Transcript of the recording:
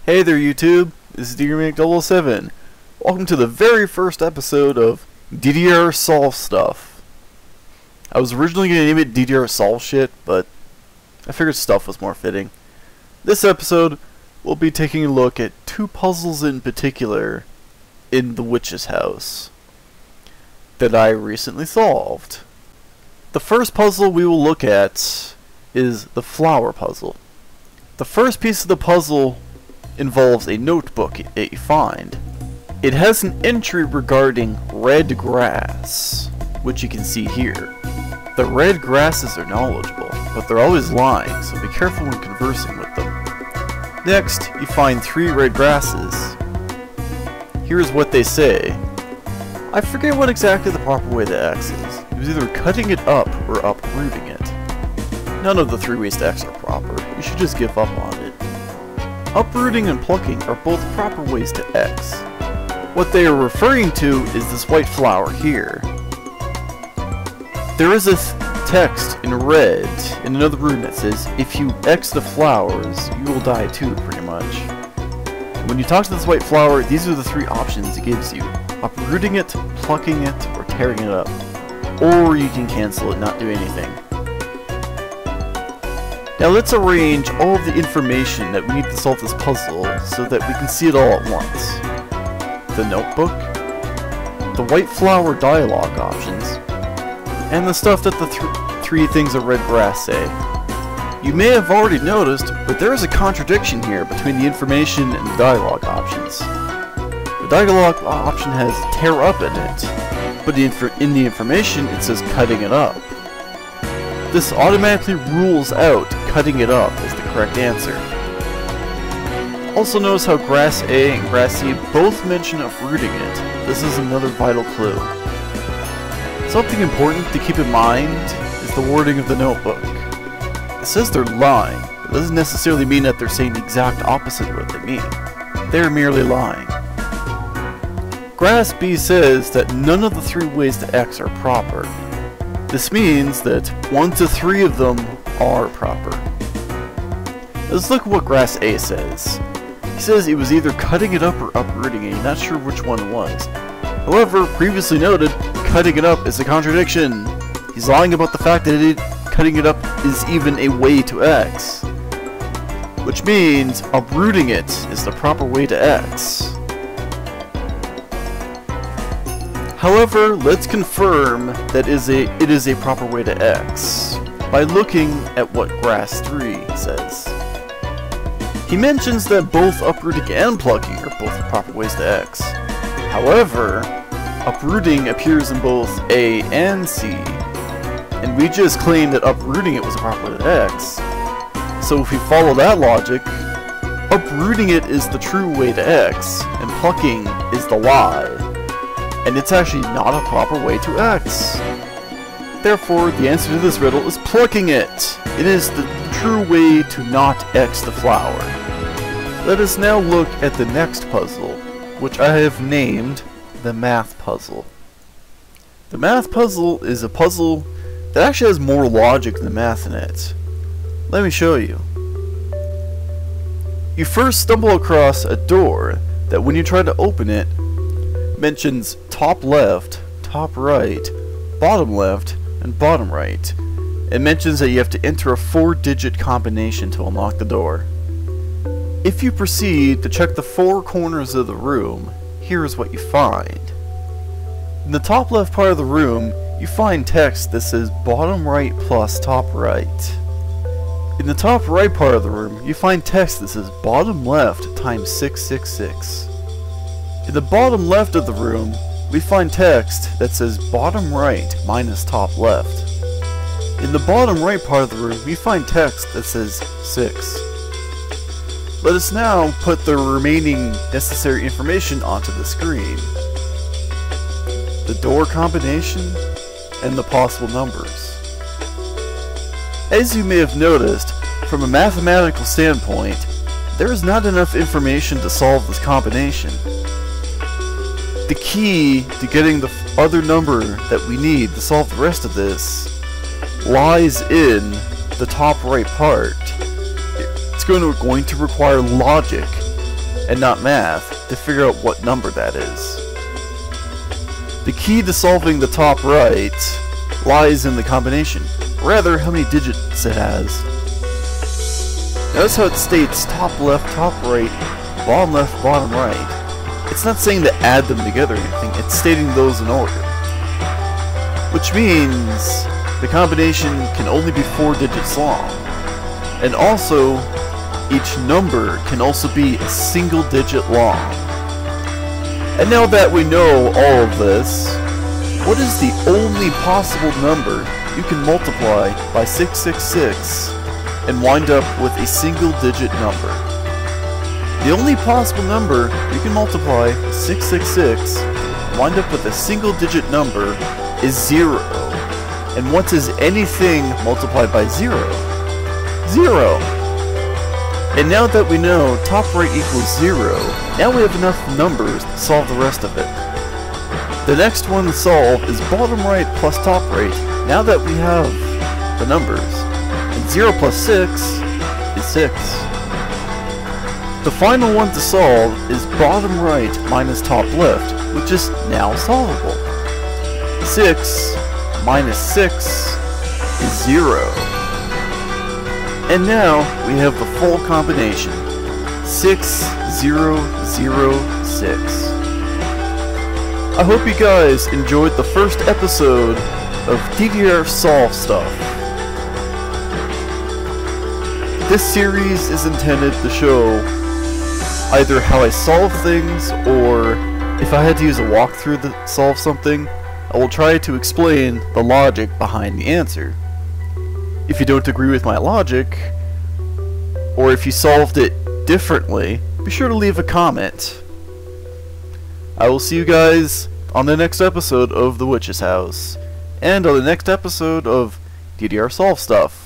Hey there YouTube, this is DDR007. Welcome to the very first episode of DDR Solve Stuff. I was originally going to name it DDR Solve Shit, but I figured stuff was more fitting. This episode, we'll be taking a look at two puzzles in particular in the witch's house that I recently solved. The first puzzle we will look at is the flower puzzle. The first piece of the puzzle involves a notebook that you find. It has an entry regarding red grass, which you can see here. The red grasses are knowledgeable, but they're always lying, so be careful when conversing with them. Next, you find 3 red grasses. Here's what they say. I forget what exactly the proper way to X is. It was either cutting it up or uprooting it. None of the 3 ways to X are proper. You should just give up on it. Uprooting and plucking are both proper ways to X. What they are referring to is this white flower here. There is a text in red in another rune that says, if you X the flowers, you will die too, pretty much. When you talk to this white flower, these are the 3 options it gives you. Uprooting it, plucking it, or tearing it up. Or you can cancel it, not do anything. Now let's arrange all of the information that we need to solve this puzzle so that we can see it all at once. The notebook, the white flower dialogue options, and the stuff that the 3 things of red grass say. You may have already noticed, but there is a contradiction here between the information and the dialogue options. The dialogue option has tear up in it, but in the information it says cutting it up. This automatically rules out cutting it up as the correct answer. Also notice how grass A and grass C both mention uprooting it. This is another vital clue. Something important to keep in mind is the wording of the notebook. It says they're lying, but it doesn't necessarily mean that they're saying the exact opposite of what they mean. They're merely lying. Grass B says that none of the 3 ways to X are proper. This means that 1 to 3 of them are proper. Let's look at what grass A says. He says it was either cutting it up or uprooting it, not sure which one it was. However, previously noted, cutting it up is a contradiction. He's lying about the fact that cutting it up is even a way to X. Which means uprooting it is the proper way to X. However, let's confirm that it is a proper way to X by looking at what grass 3 says. He mentions that both uprooting and plucking are both proper ways to X. However, uprooting appears in both A and C, and we just claimed that uprooting it was a proper way to X. So if we follow that logic, uprooting it is the true way to X, and plucking is the lie. And it's actually not a proper way to X. Therefore, the answer to this riddle is plucking it. It is the true way to not X the flower. Let us now look at the next puzzle, which I have named the math puzzle. The math puzzle is a puzzle that actually has more logic than math in it. Let me show you. You first stumble across a door that when you try to open it, mentions top left, top right, bottom left, and bottom right. It mentions that you have to enter a 4-digit combination to unlock the door. If you proceed to check the 4 corners of the room, here is what you find. In the top left part of the room, you find text that says bottom right plus top right. In the top right part of the room, you find text that says bottom left times 666. In the bottom left of the room, we find text that says bottom right minus top left. In the bottom right part of the room, we find text that says 6. Let us now put the remaining necessary information onto the screen. The door combination and the possible numbers. As you may have noticed, from a mathematical standpoint, there is not enough information to solve this combination. The key to getting the other number that we need to solve the rest of this lies in the top right part. It's going to require logic and not math, to figure out what number that is. The key to solving the top right lies in the combination, or rather how many digits it has. Notice how it states top left, top right, bottom left, bottom right. It's not saying to add them together or anything, it's stating those in order. Which means the combination can only be 4 digits long. And also, each number can also be a single digit long. And now that we know all of this, what is the only possible number you can multiply by 666 and wind up with a single digit number? The only possible number you can multiply 666 and wind up with a single digit number is 0. And what is anything multiplied by 0? 0. And now that we know top right equals 0, now we have enough numbers to solve the rest of it. The next one to solve is bottom right plus top right, now that we have the numbers. And 0 plus 6 is 6. The final one to solve is bottom right minus top left, which is now solvable. 6 minus 6 is 0. And now we have the full combination, 6006. I hope you guys enjoyed the first episode of DDR Solve Stuff. This series is intended to show either how I solve things, or if I had to use a walkthrough to solve something, I will try to explain the logic behind the answer. If you don't agree with my logic, or if you solved it differently, be sure to leave a comment. I will see you guys on the next episode of The Witch's House, and on the next episode of DDR Solve Stuff.